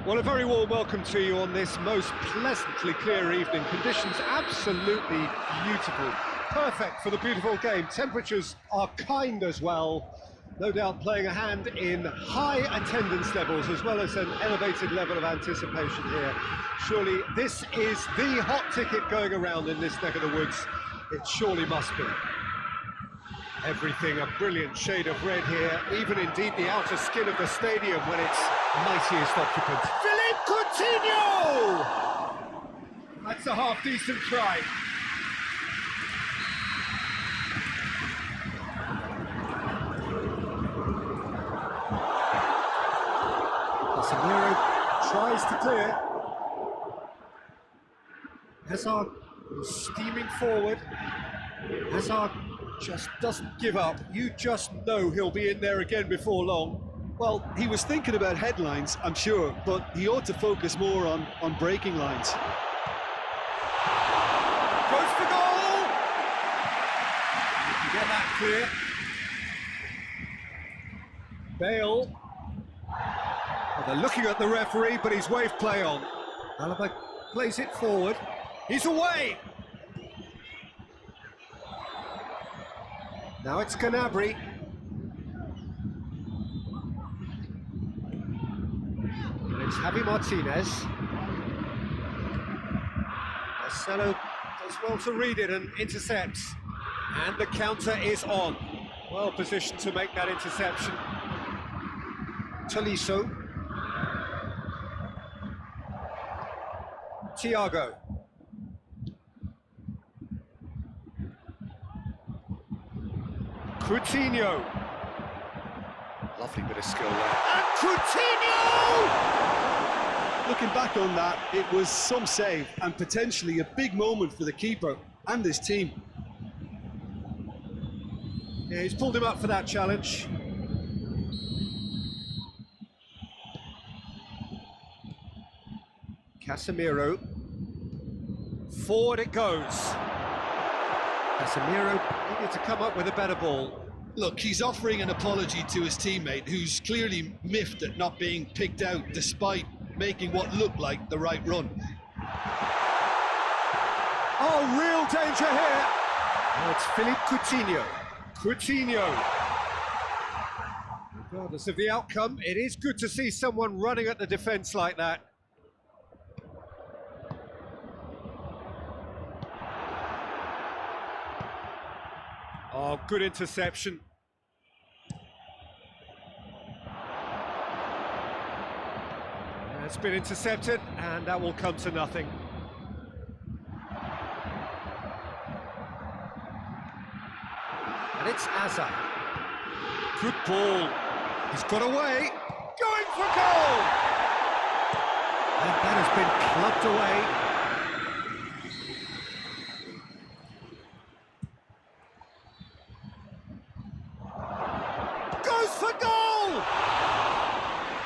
Well, a very warm welcome to you on this most pleasantly clear evening. Conditions absolutely beautiful. Perfect for the beautiful game. Temperatures are kind as well. No doubt playing a hand in high attendance levels as well as an elevated level of anticipation here. Surely this is the hot ticket going around in this neck of the woods. It surely must be. Everything a brilliant shade of red here, even indeed the outer skin of the stadium when it's mightiest occupants. Philippe Coutinho! That's a half-decent try. Casemiro tries to clear. Hazard steaming forward. Hazard just doesn't give up. You just know he'll be in there again before long. Well, he was thinking about headlines, I'm sure, but he ought to focus more on breaking lines. Goes for goal! You can get that clear. Bale. Well, they're looking at the referee, but he's waved play on. Alaba plays it forward. He's away! Now it's Gnabry. And it's Javi Martinez. Marcelo does well to read it and intercepts. And the counter is on. Well positioned to make that interception. Tolisso. Thiago. Coutinho. Lovely bit of skill there. And Coutinho! Looking back on that, it was some save and potentially a big moment for the keeper and his team. Yeah, he's pulled him up for that challenge. Casemiro. Forward it goes. Casemiro needed to come up with a better ball. Look, he's offering an apology to his teammate, who's clearly miffed at not being picked out despite making what looked like the right run. Oh, real danger here! Oh, it's Philippe Coutinho. Coutinho. Regardless of the outcome, it is good to see someone running at the defence like that. Oh, good interception. It's been intercepted, and that will come to nothing. And it's Hazard. Good ball. He's got away. Going for goal! And that has been plucked away. For goal!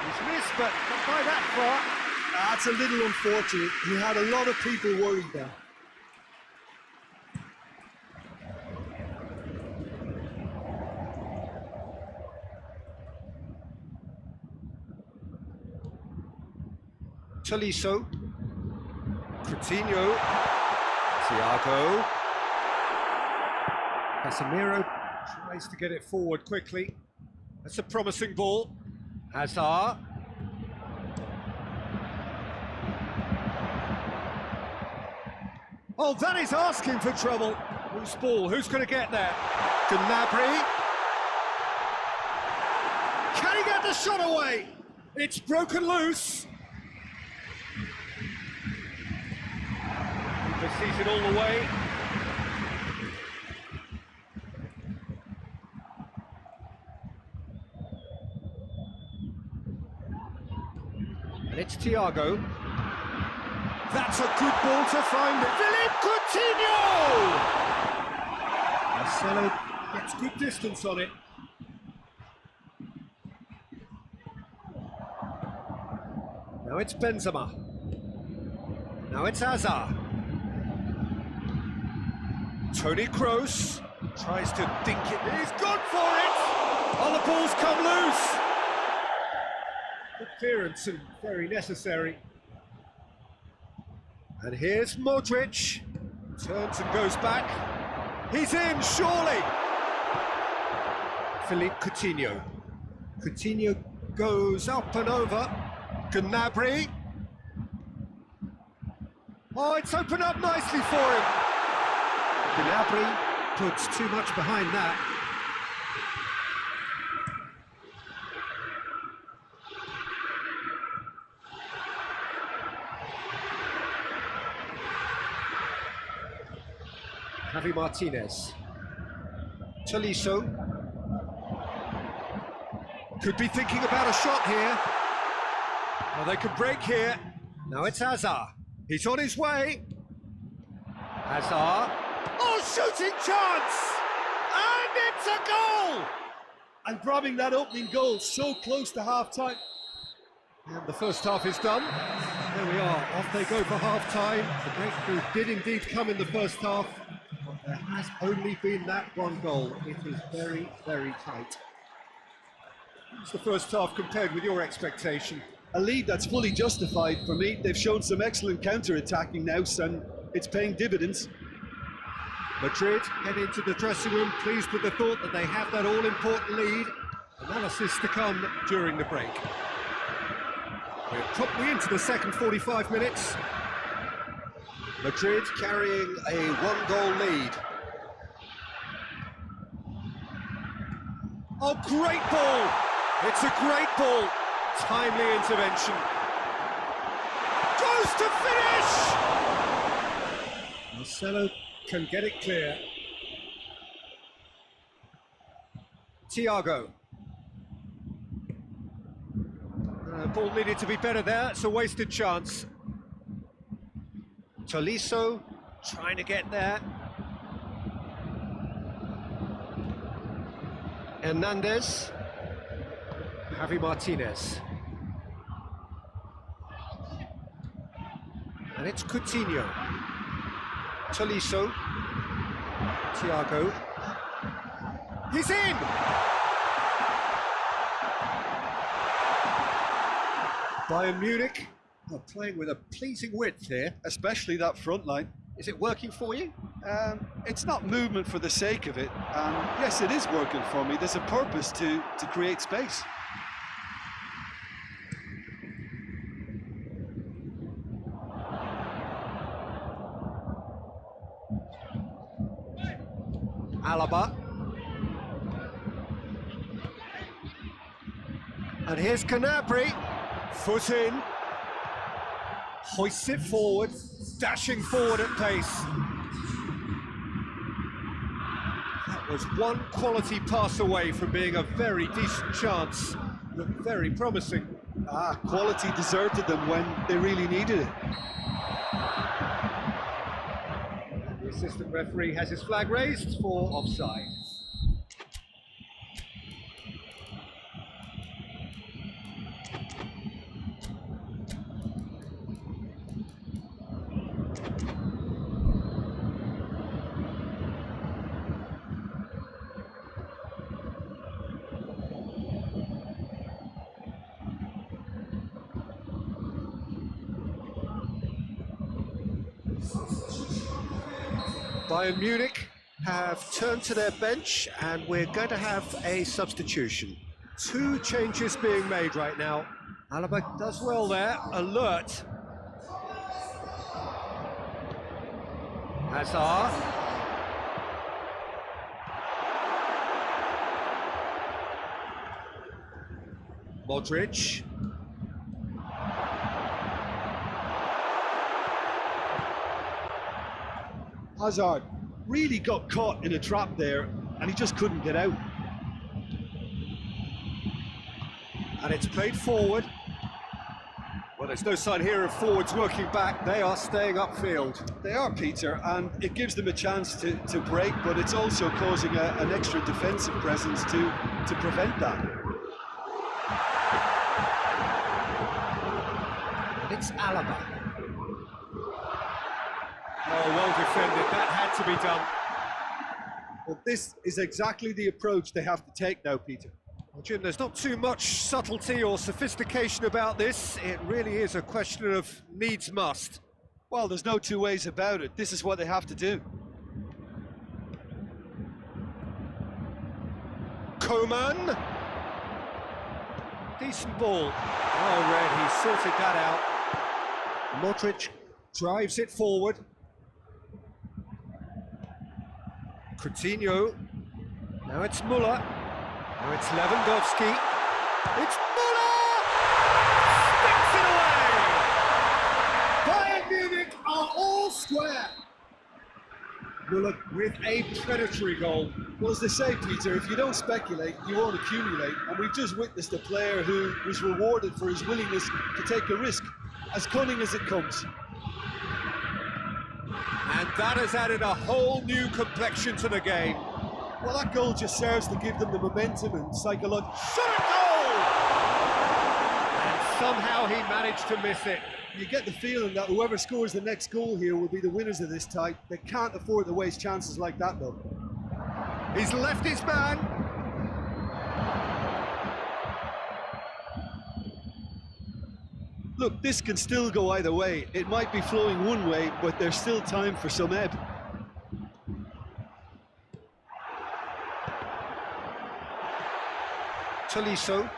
He's missed, but not by that far. That's a little unfortunate. He had a lot of people worried there. Tolisso. Coutinho. Thiago. Casemiro tries to get it forward quickly. That's a promising ball. Hazard. Oh, that is asking for trouble. Whose ball? Who's going to get there? Gnabry. Can he get the shot away? It's broken loose. He sees it all the way. It's Thiago. That's a good ball to find it. Philippe Coutinho! Marcelo gets good distance on it. Now it's Benzema. Now it's Hazard. Toni Kroos tries to dink it. He's gone for it! Oh, the ball's come loose! Good clearance and very necessary. And here's Modric. Turns and goes back. He's in, surely! Philippe Coutinho. Coutinho goes up and over. Gnabry. Oh, it's opened up nicely for him. Gnabry puts too much behind that. Javi Martinez. Tolisso. Could be thinking about a shot here. Well, they could break here. Now it's Hazard. He's on his way. Hazard. Oh, shooting chance! And it's a goal! And grabbing that opening goal so close to half-time. And the first half is done. There we are, off they go for half-time. The breakthrough did indeed come in the first half, but there has only been that one goal. It is very, very tight. It's the first half compared with your expectation. A lead that's fully justified for me. They've shown some excellent counter-attacking now, and it's paying dividends. Madrid head into the dressing room, pleased with the thought that they have that all-important lead. Analysis to come during the break. We're promptly into the second 45 minutes. Madrid carrying a one-goal lead. Oh, great ball! It's a great ball. Timely intervention. Goes to finish! Marcelo can get it clear. Thiago. Ball needed to be better there. It's a wasted chance. Tolisso trying to get there. Hernandez. Javi Martinez. And it's Coutinho. Tolisso. Thiago. He's in! Bayern Munich are playing with a pleasing width here. Especially that front line. Is it working for you? It's not movement for the sake of it. Yes, it is working for me. There's a purpose to create space. Alaba. And here's Gnabry. Foot in. Hoists it forward. Dashing forward at pace. That was one quality pass away from being a very decent chance. Looked very promising. Quality deserted them when they really needed it. The assistant referee has his flag raised for offside. Bayern Munich have turned to their bench and we're going to have a substitution. Two changes being made right now. Alaba does well there, alert. Hazard. Modric. Hazard really got caught in a trap there and he just couldn't get out. And it's played forward. Well, there's no sign here of forwards working back. They are staying upfield. They are, Peter, and it gives them a chance to break, but it's also causing an extra defensive presence to prevent that. And it's Alaba. Oh, well defended. That had to be done. Well, this is exactly the approach they have to take now, Peter. Well, Jim, there's not too much subtlety or sophistication about this. It really is a question of needs must. Well, there's no two ways about it. This is what they have to do. Coman. Decent ball. Oh, Red, he sorted that out. Modric drives it forward. Coutinho. Now it's Muller. Now it's Lewandowski. It's Muller! Sticks it away! Bayern Munich are all square. Muller with a predatory goal. Well, as they say, Peter, if you don't speculate, you won't accumulate. And we've just witnessed a player who was rewarded for his willingness to take a risk, as cunning as it comes. And that has added a whole new complexion to the game. Well, that goal just serves to give them the momentum and psychological... Shot a goal! And somehow he managed to miss it. You get the feeling that whoever scores the next goal here will be the winners of this tie. They can't afford to waste chances like that, though. He's left his man. Look, this can still go either way. It might be flowing one way, but there's still time for some ebb. Tolisso.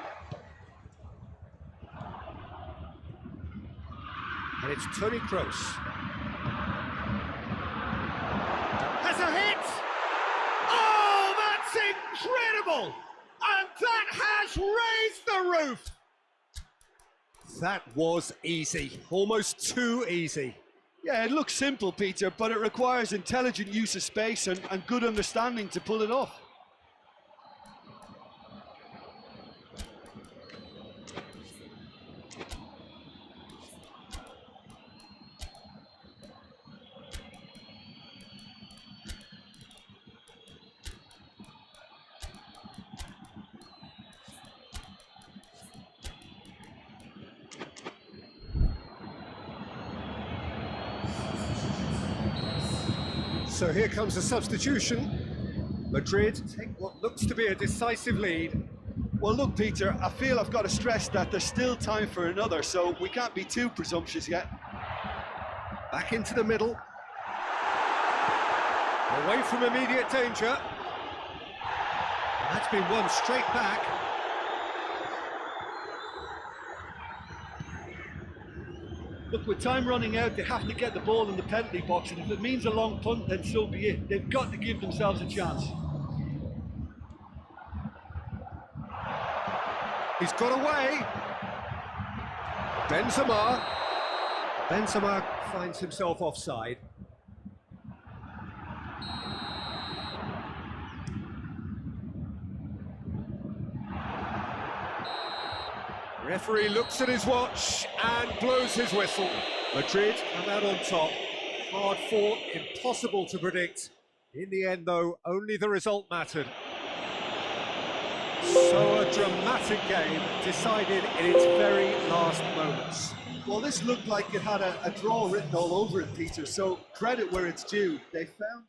And it's Toni Kroos. Has a hit! Oh, that's incredible! And that has raised the roof! That was easy, almost too easy. Yeah, it looks simple, Peter, but it requires intelligent use of space and good understanding to pull it off. So here comes a substitution. Madrid take what looks to be a decisive lead. Well, look, Peter, I feel I've got to stress that there's still time for another, so we can't be too presumptuous yet. Back into the middle. Away from immediate danger. That's been won straight back. Look, with time running out, they have to get the ball in the penalty box, and if it means a long punt, then so be it. They've got to give themselves a chance. He's got away. Benzema. Benzema finds himself offside. Referee looks at his watch and blows his whistle. Madrid come out on top. Hard fought, impossible to predict. In the end, though, only the result mattered. So a dramatic game decided in its very last moments. Well, this looked like it had a draw written all over it, Peter, so credit where it's due. They found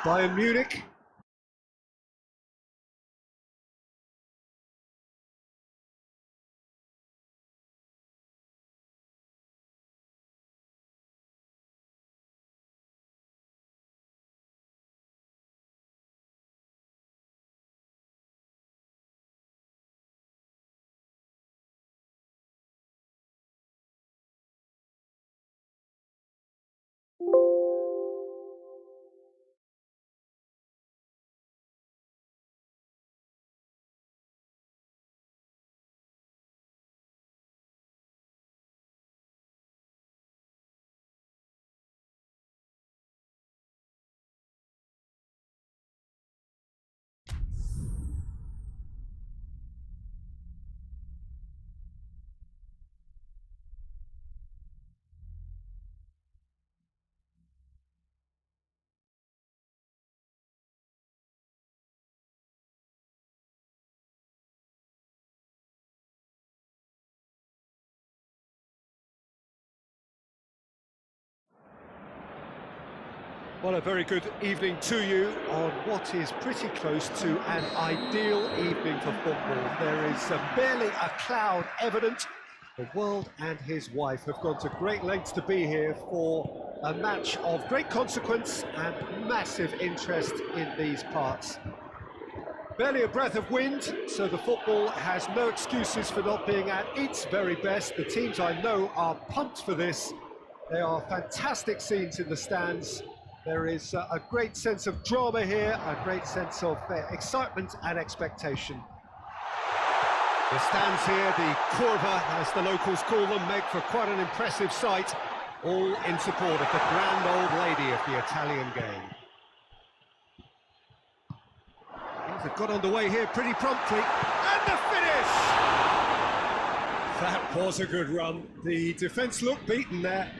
Bayern Munich. Well, a very good evening to you on what is pretty close to an ideal evening for football. There is barely a cloud evident. The world and his wife have gone to great lengths to be here for a match of great consequence and massive interest in these parts. Barely a breath of wind, so the football has no excuses for not being at its very best. The teams I know are pumped for this. There are fantastic scenes in the stands. There is a great sense of drama here, a great sense of excitement and expectation. The stands here, the curva, as the locals call them, make for quite an impressive sight, all in support of the grand old lady of the Italian game. Things have got underway here pretty promptly, and the finish! That was a good run. The defence looked beaten there.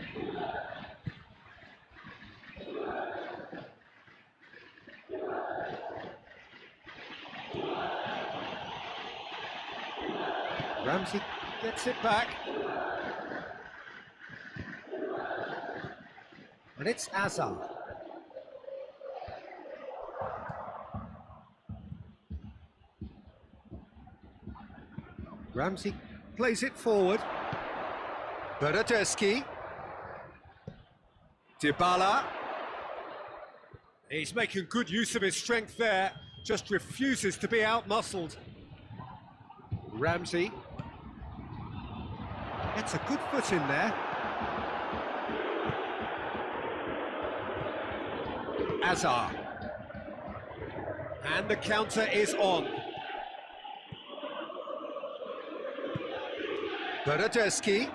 Ramsey gets it back. And it's Hazard. Ramsey plays it forward. Bernardeschi. Dybala. He's making good use of his strength there, just refuses to be outmuscled. Ramsey. Gets a good foot in there. Hazard. And the counter is on. Bernardeschi.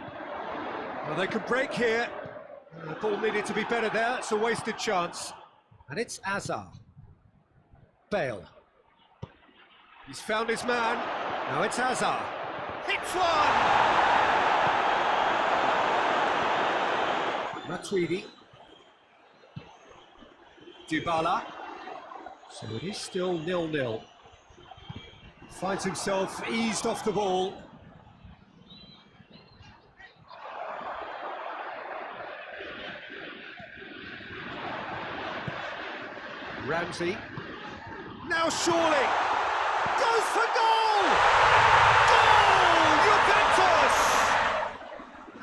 Well, they could break here. The ball needed to be better there. It's a wasted chance. And it's Hazard. Bale. He's found his man. Now it's Hazard. Hits one! Matuidi. Dybala. So it is still 0-0. Finds himself eased off the ball. Ramsey. Now surely. Goes for goal! Goal! Juventus!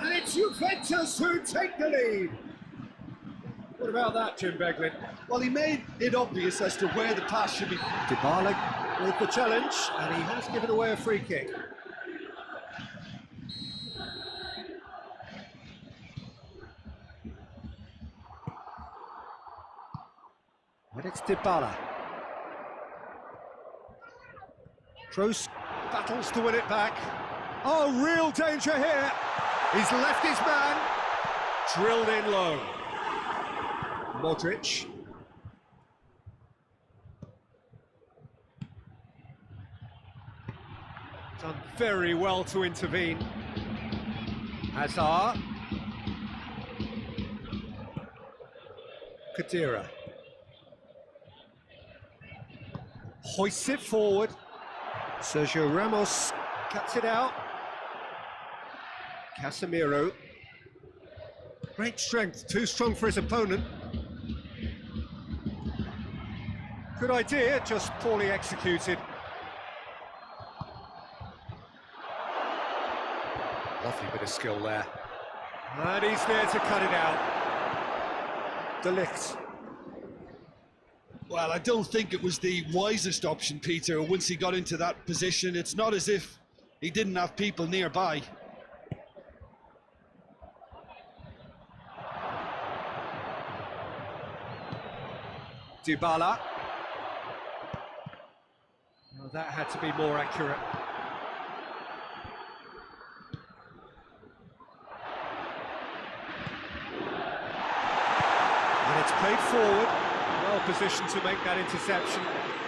And it's Juventus who take the lead. What about that, Jim Beglin? Well, he made it obvious as to where the pass should be. Dybala with the challenge, and he has given away a free kick. And it's Dybala. Kroos battles to win it back. Oh, real danger here. He's left his man. Drilled in low. Modric. Done very well to intervene. Hazard. Khedira. Hoists it forward. Sergio Ramos cuts it out. Casemiro. Great strength, too strong for his opponent. Good idea, just poorly executed. Lovely bit of skill there. And he's there to cut it out. De Ligt. Well, I don't think it was the wisest option, Peter, once he got into that position. It's not as if he didn't have people nearby. Dybala. Well, that had to be more accurate. And it's played forward. Well positioned to make that interception.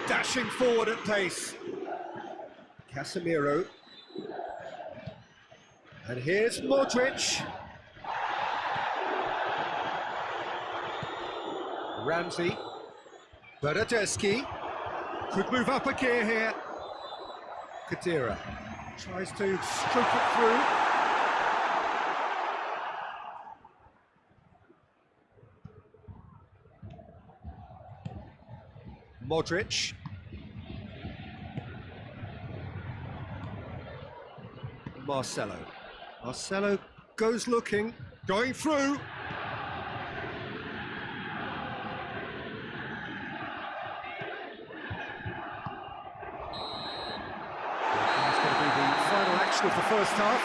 Dashing forward at pace. Casemiro. And here's Modric. Ramsey. Bernardeschi could move up a gear here. Khedira tries to stroke it through. Modric. Marcelo. Marcelo goes looking, going through. Of the first half.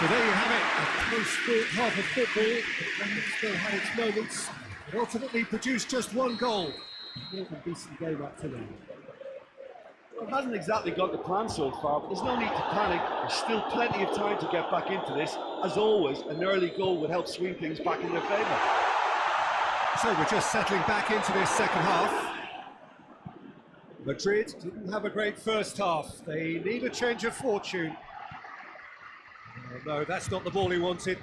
So there you have it, a close half of football. It still had its moments. It ultimately produced just one goal. More than decent game up to now. Well, it hasn't exactly got the plan so far, but there's no need to panic. There's still plenty of time to get back into this. As always, an early goal would help swing things back in their favour. So we're just settling back into this second half. Madrid didn't have a great first half. They need a change of fortune. Oh, no, that's not the ball he wanted.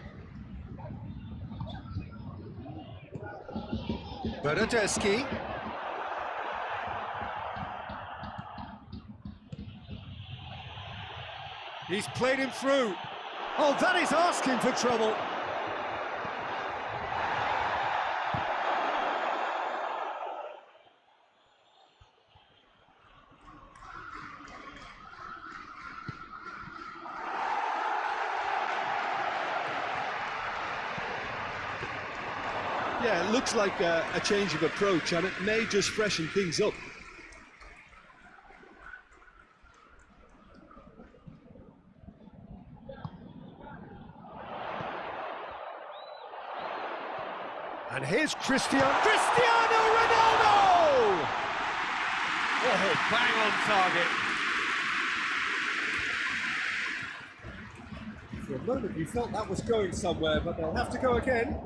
Bernardeschi. He's played him through. Oh, that is asking for trouble. Yeah, it looks like a change of approach, and it may just freshen things up. And here's Cristiano Ronaldo! Oh, bang on target. For a moment you felt that was going somewhere, but they'll have to go again.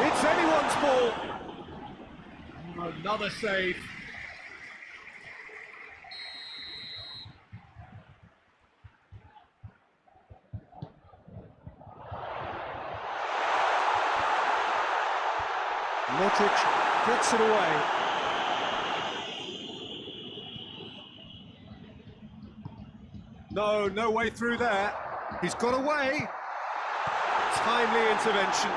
It's anyone's ball. Another save. Modric gets it away. No way through there. He's got away. Timely intervention.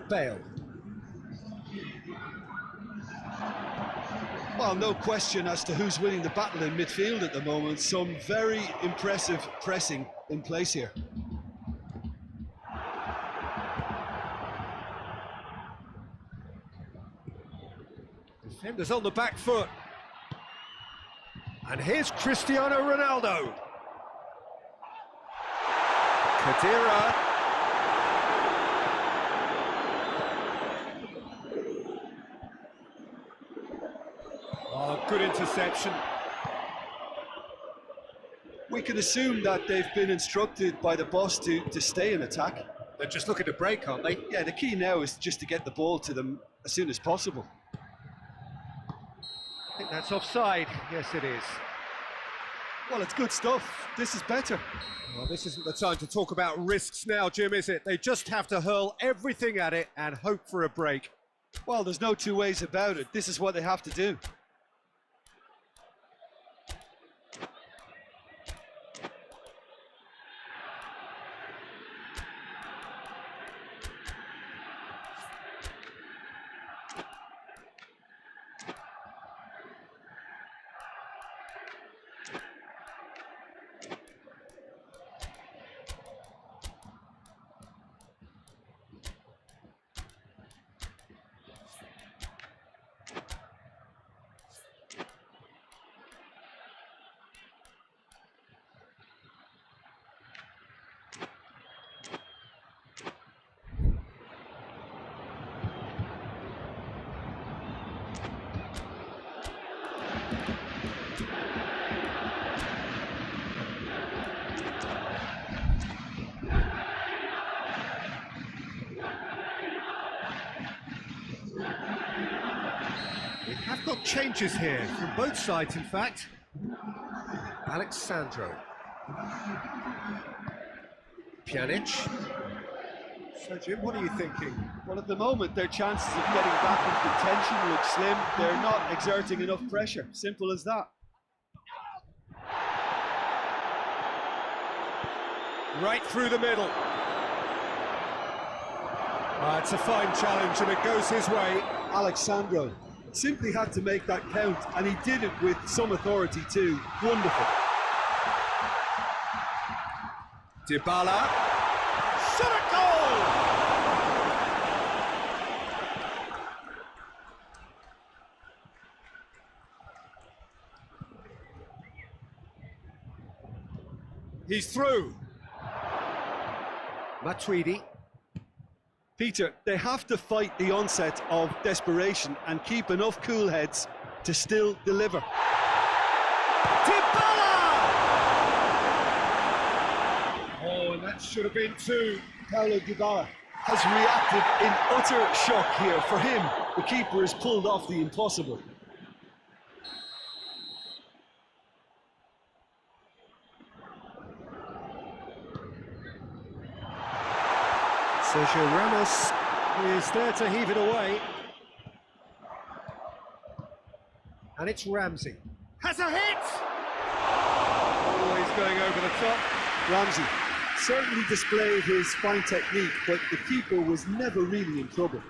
Bale. Well, no question as to who's winning the battle in midfield at the moment. Some very impressive pressing in place here. Defenders on the back foot. And here's Cristiano Ronaldo. Khedira. Oh, good interception. We can assume that they've been instructed by the boss to stay in attack. They're just looking to break, aren't they? Yeah, the key now is just to get the ball to them as soon as possible. I think that's offside. Yes, it is. Well, it's good stuff. This is better. Well, this isn't the time to talk about risks now, Jim, is it? They just have to hurl everything at it and hope for a break. Well, there's no two ways about it. This is what they have to do. We have got changes here from both sides, in fact. Alexandro. Pjanic. So, Jim, what are you thinking? Well, at the moment, their chances of getting back in contention look slim. They're not exerting enough pressure. Simple as that. Right through the middle. It's a fine challenge and it goes his way. Alexandro simply had to make that count, and he did it with some authority too. Wonderful. Dybala. Shot at goal! He's through. Matuidi. Peter, they have to fight the onset of desperation and keep enough cool heads to still deliver. Dybala! Oh, and that should have been two. Paulo Dybala has reacted in utter shock here. For him, the keeper has pulled off the impossible. Sergio Ramos is there to heave it away. And it's Ramsey. Has a hit! Always going over the top. Ramsey certainly displayed his fine technique, but the keeper was never really in trouble.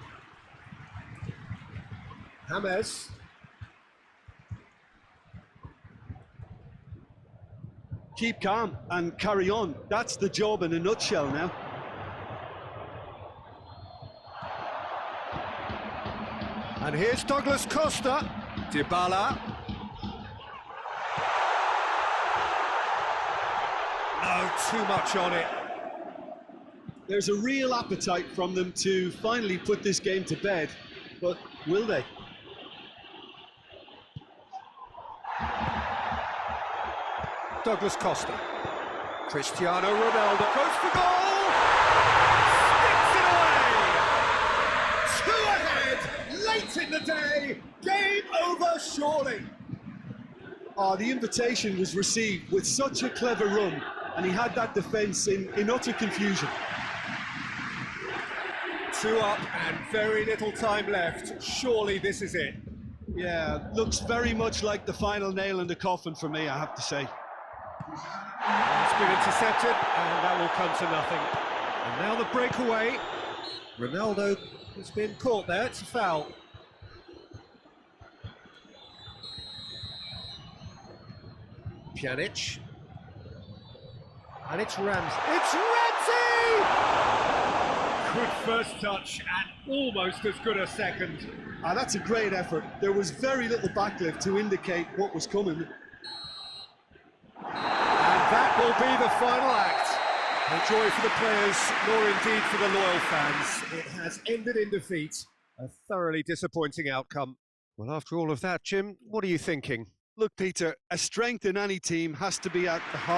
James. Keep calm and carry on. That's the job in a nutshell now. And here's Douglas Costa. Dybala. No, too much on it. There's a real appetite from them to finally put this game to bed, but will they? Douglas Costa. Cristiano Ronaldo goes for goal! Sticks it away! Two ahead, late in the day, game over surely. The invitation was received with such a clever run, and he had that defence in utter confusion. Two up and very little time left. Surely this is it. Yeah, looks very much like the final nail in the coffin for me, I have to say. It's been intercepted, and that will come to nothing. And now the breakaway. Ronaldo has been caught there, it's a foul. Pjanic. And it's Ramsey. It's Ramsey! Good first touch and almost as good a second. That's a great effort. There was very little backlift to indicate what was coming. And that will be the final act. No joy for the players, nor indeed for the loyal fans. It has ended in defeat. A thoroughly disappointing outcome. Well, after all of that, Jim, what are you thinking? Look, Peter, a strength in any team has to be at the heart.